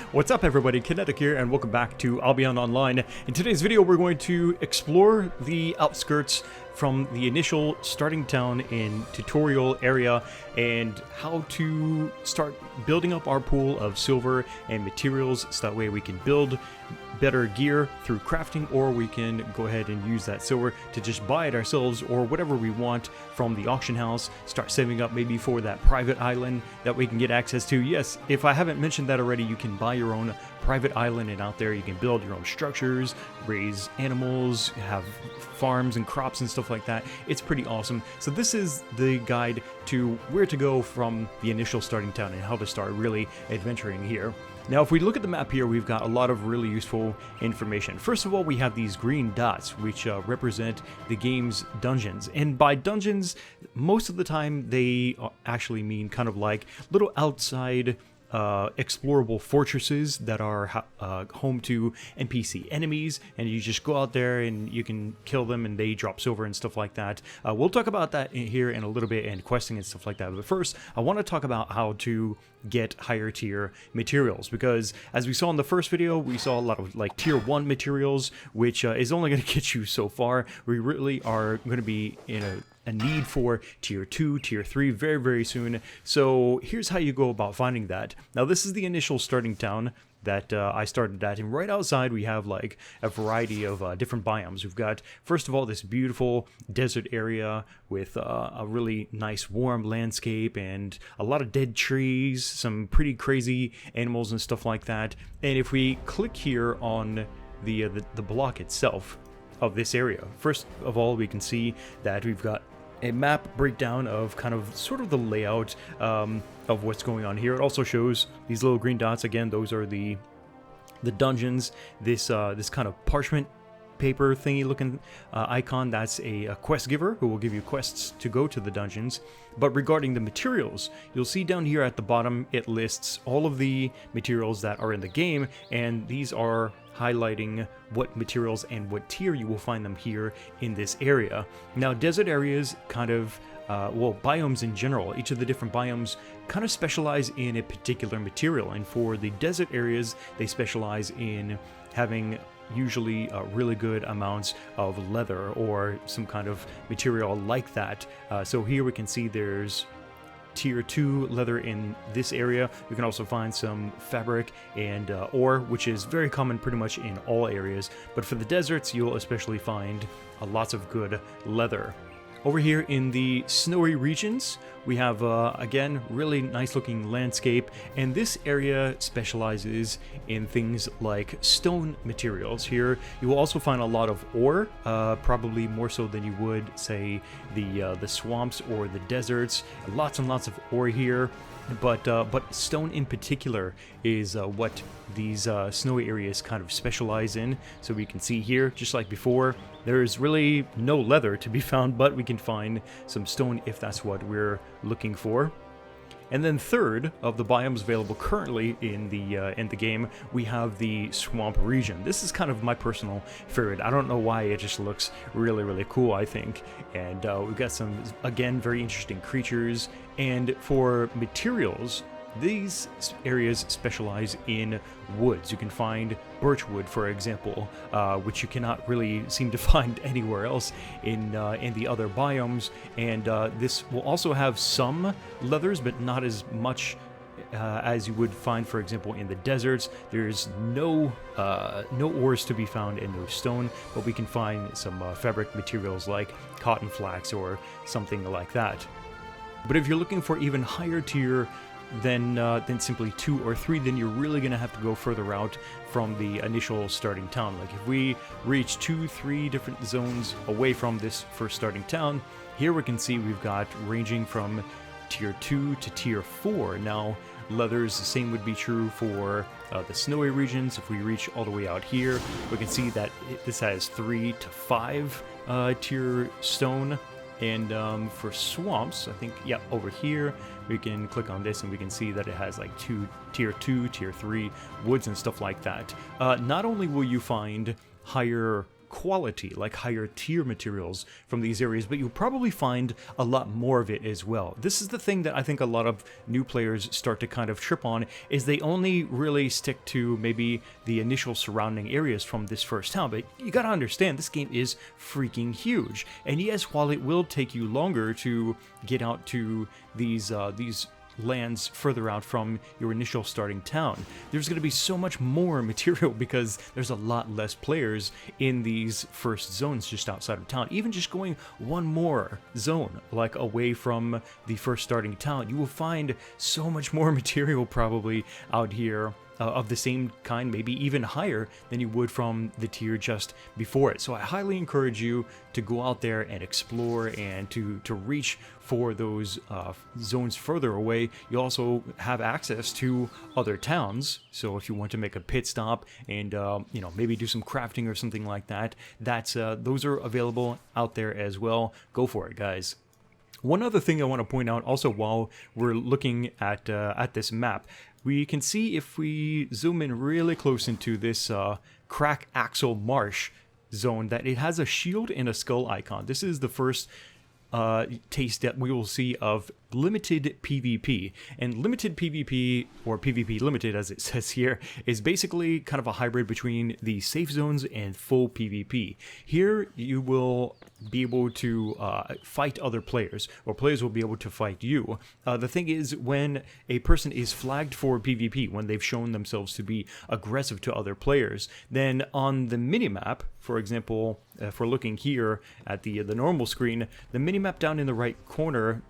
What's up everybody, Kinetic here and welcome back to Albion Online. In today's video we're going to explore the outskirts from the initial starting town in tutorial area and how to start building up our pool of silver and materials so that way we can build better gear through crafting, or we can go ahead and use that silver to just buy it ourselves or whatever we want from the auction house. Start saving up maybe for that private island that we can get access to. Yes, if I haven't mentioned that already, you can buy your own private island, and out there you can build your own structures, raise animals, have farms and crops and stuff like that. It's pretty awesome. So this is the guide to where to go from the initial starting town and how to start really adventuring here. Now, if we look at the map here, we've got a lot of really useful information. First of all, we have these green dots, which represent the game's dungeons. And by dungeons, most of the time, they actually mean kind of like little outside explorable fortresses that are home to NPC enemies, and you just go out there and you can kill them and they drop silver and stuff like that. We'll talk about that here in a little bit, and questing and stuff like that. But first, I want to talk about how to get higher tier materials, because as we saw in the first video, we saw a lot of like tier 1 materials, which is only going to get you so far. We really are going to be in a need for tier 2, tier 3 very, very soon. So here's how you go about finding that. Now, this is the initial starting town that I started at, and right outside we have like a variety of different biomes. We've got, first of all, this beautiful desert area with a really nice warm landscape and a lot of dead trees, some pretty crazy animals and stuff like that. And if we click here on the block itself of this area, first of all, we can see that we've got a map breakdown of kind of sort of the layout of what's going on here. It also shows these little green dots. Again, those are the dungeons. This kind of parchment paper thingy looking icon, that's a quest giver who will give you quests to go to the dungeons. But regarding the materials, you'll see down here at the bottom it lists all of the materials that are in the game, and these are highlighting what materials and what tier you will find them here in this area. Now, desert areas kind of well, biomes in general, each of the different biomes kind of specialize in a particular material, and for the desert areas they specialize in having usually really good amounts of leather or some kind of material like that. So here we can see there's tier 2 leather in this area. We can also find some fabric and ore, which is very common pretty much in all areas, but for the deserts you'll especially find lots of good leather. Over here in the snowy regions, we have, again, really nice looking landscape, and this area specializes in things like stone materials. Here you will also find a lot of ore, probably more so than you would, say, the swamps or the deserts. Lots and lots of ore here, but stone in particular is what these snowy areas kind of specialize in. So we can see here, just like before, there's really no leather to be found, but we can find some stone if that's what we're looking for. And then third of the biomes available currently in the game, we have the swamp region. This is kind of my personal favorite. I don't know why, it just looks really, really cool, I think. And we've got some, again, very interesting creatures. And for materials, these areas specialize in woods. You can find birch wood, for example, which you cannot really seem to find anywhere else in the other biomes. And this will also have some leathers, but not as much as you would find, for example, in the deserts. There's no ores to be found and no stone, but we can find some fabric materials like cotton flax or something like that. But if you're looking for even higher tier than simply 2 or 3, then you're really going to have to go further out from the initial starting town. Like if we reach 2, 3 different zones away from this first starting town, here we can see we've got ranging from tier 2 to tier 4. Now, leathers, the same would be true for the snowy regions. If we reach all the way out here, we can see that this has 3 to 5 tier stone. And for swamps, I think, yeah, over here, we can click on this and we can see that it has like tier 2, tier 3 woods and stuff like that. Not only will you find higher quality, like higher tier materials from these areas, but you'll probably find a lot more of it as well. This is the thing that I think a lot of new players start to kind of trip on, is they only really stick to maybe the initial surrounding areas from this first town. But you gotta understand, this game is freaking huge. And yes, while it will take you longer to get out to these lands further out from your initial starting town, there's going to be so much more material because there's a lot less players in these first zones just outside of town. Even just going one more zone, like away from the first starting town, you will find so much more material probably out here of the same kind, maybe even higher than you would from the tier just before it. So I highly encourage you to go out there and explore and to reach for those zones further away. You also have access to other towns, so if you want to make a pit stop and you know, maybe do some crafting or something like that, those are available out there as well. Go for it, guys. One other thing I want to point out also while we're looking at this map, we can see if we zoom in really close into this Crack Axle Marsh zone that it has a shield and a skull icon. This is the first taste that we will see of limited PvP. And limited PvP, or PvP limited as it says here, is basically kind of a hybrid between the safe zones and full PvP. Here you will be able to fight other players, or players will be able to fight you. The thing is, when a person is flagged for PvP, when they've shown themselves to be aggressive to other players, then on the minimap, for example, if we're looking here at the normal screen, the minimap down in the right corner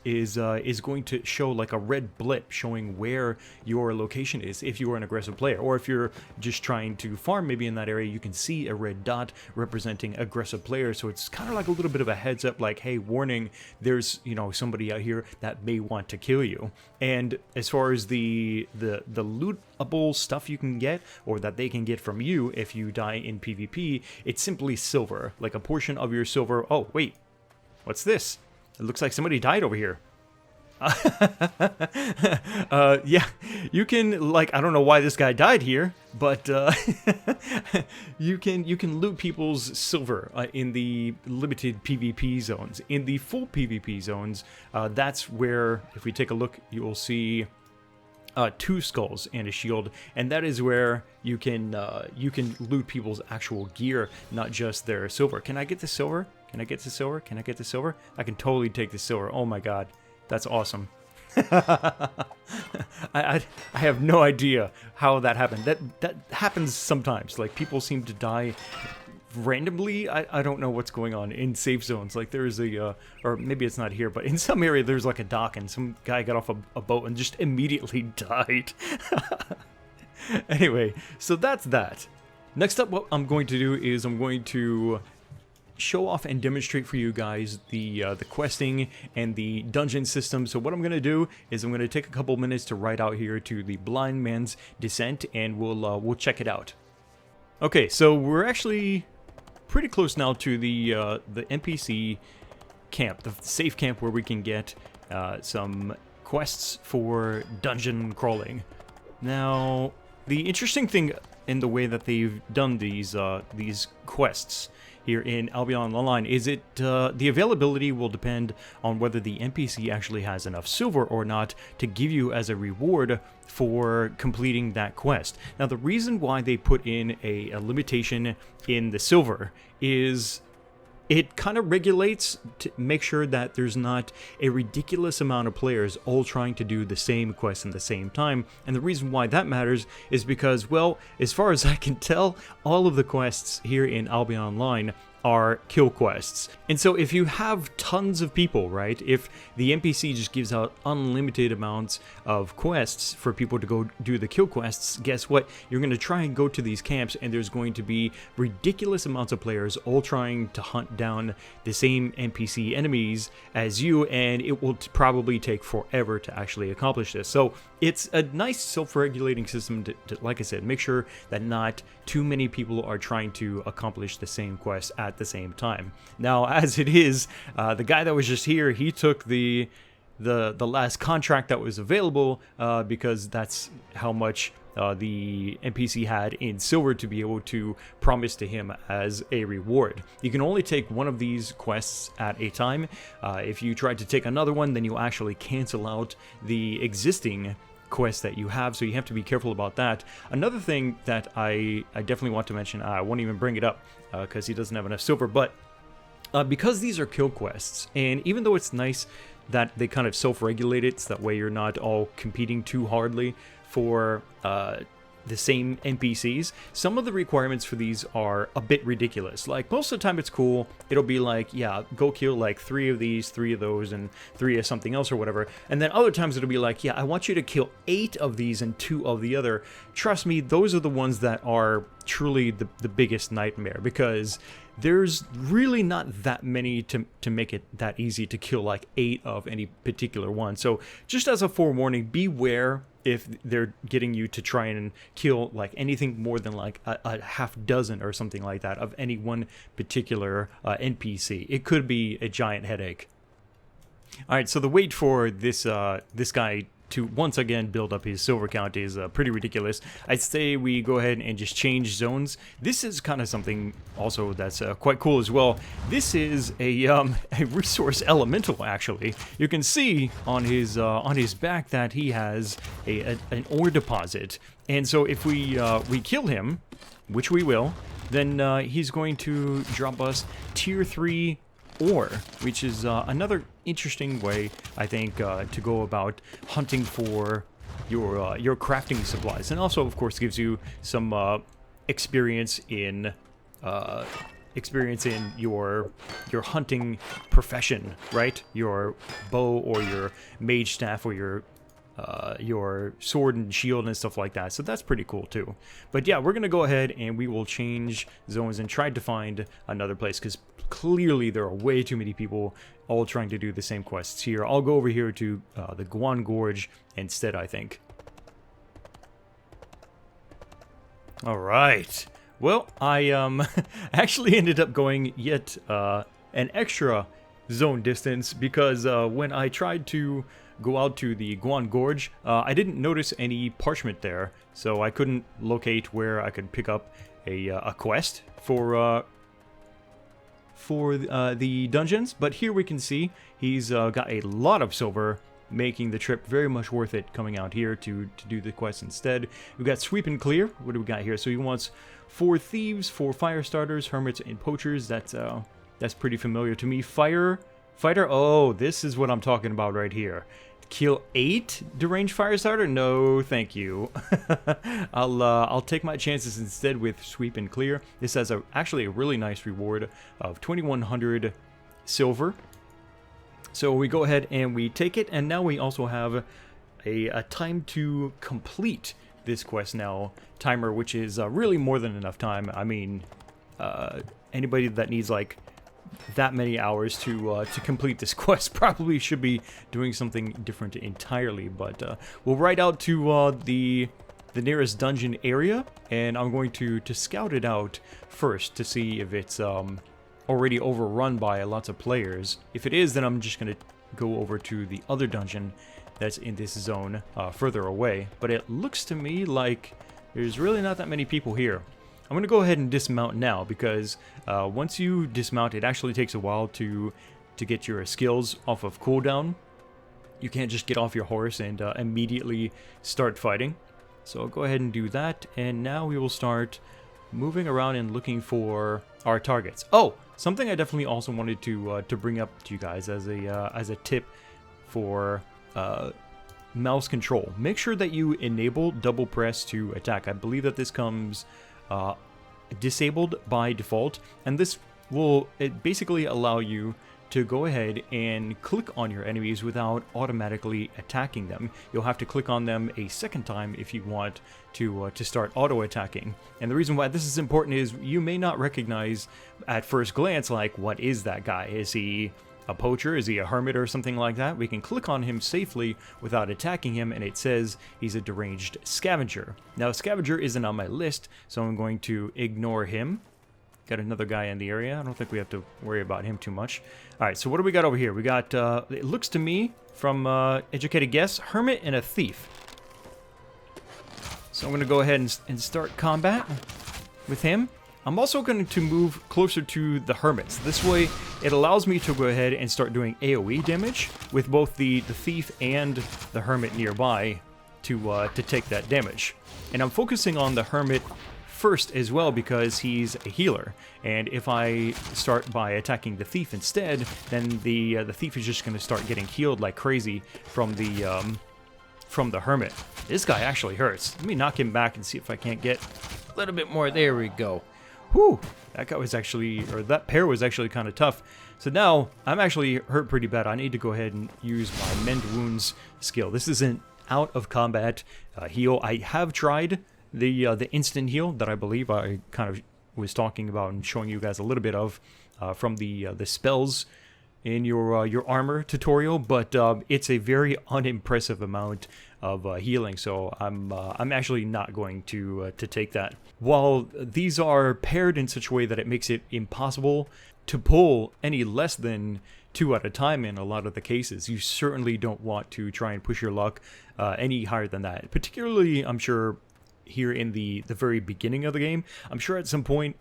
is going to show like a red blip showing where your location is if you are an aggressive player, or if you're just trying to farm maybe in that area, you can see a red dot representing aggressive players. So it's kind of like a little bit of a heads up, like, hey, warning, there's, you know, somebody out here that may want to kill you. And as far as the lootable stuff you can get, or that they can get from you if you die in PvP, it's simply silver, like a portion of your silver. Oh wait, what's this? It looks like somebody died over here. Yeah, you can, like, I don't know why this guy died here, but you can loot people's silver in the limited PvP zones. In the full PvP zones, that's where, if we take a look, you will see 2 skulls and a shield, and that is where you can loot people's actual gear, not just their silver. Can I get the silver? Can I get the silver? Can I get the silver? I can totally take the silver. Oh my god, that's awesome. I have no idea how that happened. That happens sometimes. Like, people seem to die randomly. I don't know what's going on in safe zones. Like, there's a or maybe it's not here, but in some area there's like a dock and some guy got off a boat and just immediately died. Anyway, so that's that. Next up, what I'm going to do is I'm going to show off and demonstrate for you guys the questing and the dungeon system. So what I'm going to do is I'm going to take a couple minutes to ride out here to the Blind Man's Descent, and we'll check it out. Okay, so we're actually pretty close now to the NPC camp, the safe camp where we can get some quests for dungeon crawling. Now, the interesting thing in the way that they've done these quests here in Albion Online is the availability will depend on whether the NPC actually has enough silver or not to give you as a reward for completing that quest. Now, the reason why they put in a limitation in the silver is it kind of regulates to make sure that there's not a ridiculous amount of players all trying to do the same quest at the same time. And the reason why that matters is because, well, as far as I can tell, all of the quests here in Albion Online are kill quests. And so if you have tons of people, right, if the NPC just gives out unlimited amounts of quests for people to go do the kill quests, guess what? You're going to try and go to these camps, and there's going to be ridiculous amounts of players all trying to hunt down the same NPC enemies as you, and it will probably take forever to actually accomplish this. So it's a nice self-regulating system to, like I said, make sure that not too many people are trying to accomplish the same quest at the same time. Now, as it is, the guy that was just here, he took the last contract that was available because that's how much the NPC had in silver to be able to promise to him as a reward. You can only take one of these quests at a time. If you try to take another one, then you'll actually cancel out the existing quest that you have, so you have to be careful about that. Another thing that I definitely want to mention, I won't even bring it up because he doesn't have enough silver, but because these are kill quests, and even though it's nice that they kind of self-regulate it, so that way you're not all competing too hardly for the same NPCs, some of the requirements for these are a bit ridiculous. Like, most of the time it's cool. It'll be like, yeah, go kill like 3 of these, 3 of those, and 3 of something else or whatever. And then other times it'll be like, yeah, I want you to kill 8 of these and 2 of the other. Trust me, those are the ones that are truly the biggest nightmare, because there's really not that many to make it that easy to kill like 8 of any particular one. So just as a forewarning, beware if they're getting you to try and kill like anything more than like a half dozen or something like that of any one particular NPC. It could be a giant headache. All right, so the wait for this guy to once again build up his silver count is pretty ridiculous. I'd say we go ahead and just change zones. This is kind of something also that's quite cool as well. This is a resource elemental, actually. You can see on his back that he has an ore deposit, and so if we kill him, which we will, then he's going to drop us tier 3 ore, which is another interesting way, I think, to go about hunting for your crafting supplies, and also, of course, gives you some experience in your hunting profession, right? Your bow or your mage staff or your sword and shield and stuff like that. So that's pretty cool too. But yeah, we're gonna go ahead and we will change zones and try to find another place, because clearly there are way too many people all trying to do the same quests here. I'll go over here to the Guan Gorge instead, I think. All right. Well, I actually ended up going yet an extra zone distance, because when I tried to go out to the Guan Gorge, I didn't notice any parchment there, so I couldn't locate where I could pick up a quest for the dungeons. But here we can see he's got a lot of silver, making the trip very much worth it coming out here to do the quest instead. We've got sweep and clear. What do we got here? So he wants 4 thieves, 4 fire starters, hermits, and poachers. That's pretty familiar to me. Fighter. Oh, this is what I'm talking about right here. Kill 8 deranged fire starter? No, thank you. I'll take my chances instead with sweep and clear. This has actually a really nice reward of 2,100 silver. So we go ahead and we take it, and now we also have a time to complete this quest now timer, which is really more than enough time. I mean, anybody that needs like that many hours to complete this quest probably should be doing something different entirely. But we'll ride out to the nearest dungeon area, and I'm going to scout it out first to see if it's already overrun by lots of players. If it is, then I'm just gonna go over to the other dungeon that's in this zone further away. But it looks to me like there's really not that many people here. I'm going to go ahead and dismount now, because once you dismount, it actually takes a while to get your skills off of cooldown. You can't just get off your horse and immediately start fighting. So I'll go ahead and do that, and now we will start moving around and looking for our targets. Oh, something I definitely also wanted to bring up to you guys as a tip for mouse control. Make sure that you enable double press to attack. I believe that this comes disabled by default, and this will basically allow you to go ahead and click on your enemies without automatically attacking them. You'll have to click on them a second time if you want to start auto attacking. And the reason why this is important is you may not recognize at first glance, like, what is that guy? Is he a poacher? Is he a hermit or something like that? We can click on him safely without attacking him, and it says he's a deranged scavenger. Now, scavenger isn't on my list, so I'm going to ignore him. Got another guy in the area. I don't think we have to worry about him too much. All right, so what do we got over here? We got, it looks to me, from educated guess, hermit and a thief. So I'm going to go ahead and start combat with him. I'm also going to move closer to the hermits. This way, it allows me to go ahead and start doing AoE damage with both the thief and the hermit nearby to take that damage. And I'm focusing on the hermit first as well because he's a healer. And if I start by attacking the thief instead, then the thief is just going to start getting healed like crazy from the hermit. This guy actually hurts. Let me knock him back and see if I can't get a little bit more. There we go. Whew, that guy was actually, or that pair was actually kind of tough. So now, I'm actually hurt pretty bad. I need to go ahead and use my Mend Wounds skill. This isn't out of combat heal. I have tried the instant heal that I believe I kind of was talking about and showing you guys a little bit of from the spells in your armor tutorial, but it's a very unimpressive amount of healing, so I'm actually not going to take that. While these are paired in such a way that it makes it impossible to pull any less than 2 at a time in a lot of the cases, you certainly don't want to try and push your luck any higher than that. Particularly, I'm sure, here in the very beginning of the game. I'm sure at some point,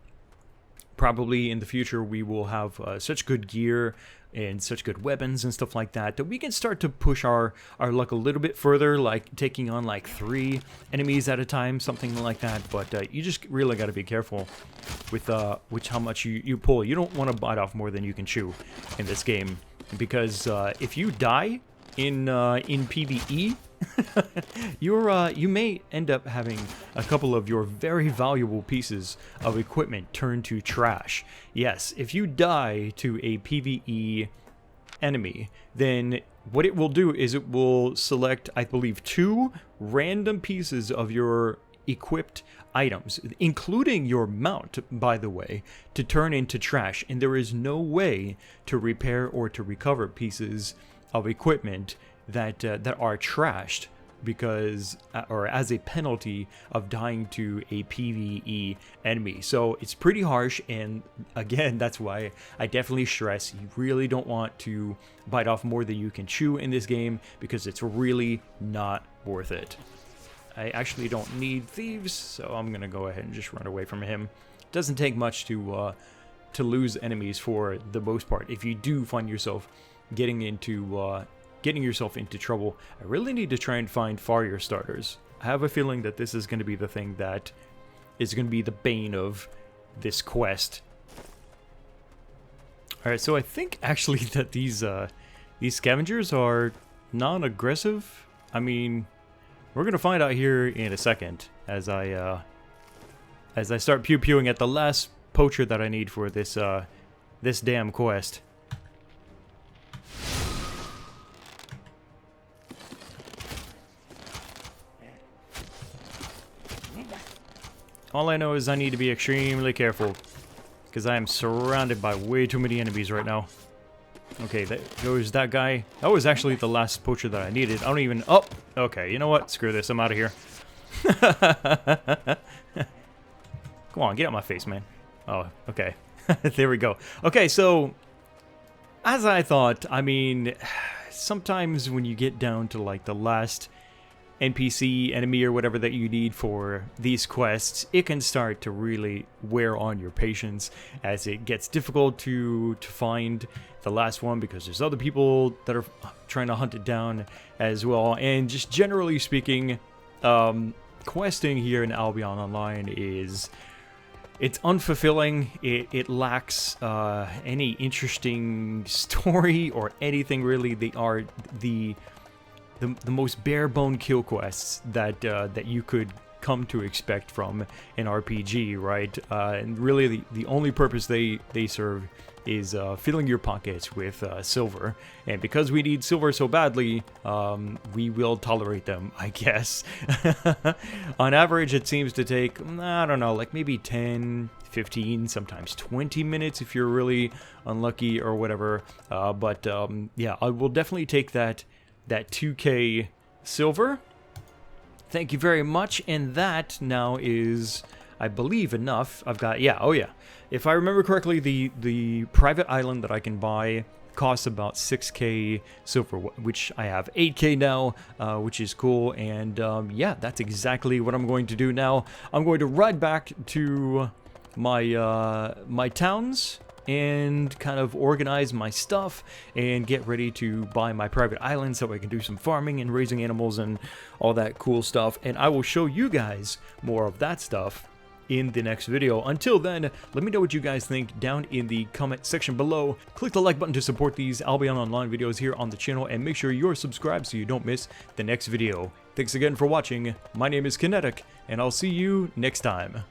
probably in the future, we will have such good gear and such good weapons and stuff like that we can start to push our luck a little bit further, like taking on like 3 enemies at a time, something like that. But you just really got to be careful with how much you pull. You don't want to bite off more than you can chew in this game, because if you die in PvE, you may end up having a couple of your very valuable pieces of equipment turn to trash. Yes, if you die to a PvE enemy, then what it will do is it will select, I believe, 2 random pieces of your equipped items, including your mount, by the way, to turn into trash, and there is no way to repair or to recover pieces of equipment that are trashed because or as a penalty of dying to a PvE enemy. So it's pretty harsh, and again, that's why I definitely stress you really don't want to bite off more than you can chew in this game, because it's really not worth it. I actually don't need thieves, so I'm gonna go ahead and just run away from him. It doesn't take much to lose enemies for the most part. If you do find yourself getting yourself into trouble, I really need to try and find Farrier starters. I have a feeling that this is going to be the thing that is going to be the bane of this quest. Alright, so I think actually that these scavengers are non-aggressive. I mean, we're going to find out here in a second as I start pew-pewing at the last poacher that I need for this this damn quest. All I know is I need to be extremely careful, because I am surrounded by way too many enemies right now. Okay, there's that guy. That was actually the last poacher that I needed. I don't even... Oh! Okay, you know what? Screw this. I'm out of here. Come on, get out my face, man. Oh, okay. There we go. Okay, so... as I thought, I mean... sometimes when you get down to, like, the last NPC, enemy, or whatever that you need for these quests, it can start to really wear on your patience as it gets difficult to find the last one, because there's other people that are trying to hunt it down as well. And just generally speaking, questing here in Albion Online it's unfulfilling. It lacks any interesting story or anything really. They are the most bare-bone kill quests that you could come to expect from an RPG, right? And really, the only purpose they serve is filling your pockets with silver. And because we need silver so badly, we will tolerate them, I guess. On average, it seems to take, I don't know, like maybe 10, 15, sometimes 20 minutes if you're really unlucky or whatever. But yeah, I will definitely take that 2k silver. Thank you very much. And that now is, I believe, enough. I've got, yeah, oh yeah. If I remember correctly, the private island that I can buy costs about 6k silver, which I have 8k now, which is cool. And yeah, that's exactly what I'm going to do now. I'm going to ride back to my my towns and kind of organize my stuff and get ready to buy my private island so I can do some farming and raising animals and all that cool stuff. And I will show you guys more of that stuff in the next video. Until then, let me know what you guys think down in the comment section below. Click the like button to support these Albion Online videos here on the channel, and make sure you're subscribed so you don't miss the next video. Thanks again for watching. My name is Kinetic, and I'll see you next time.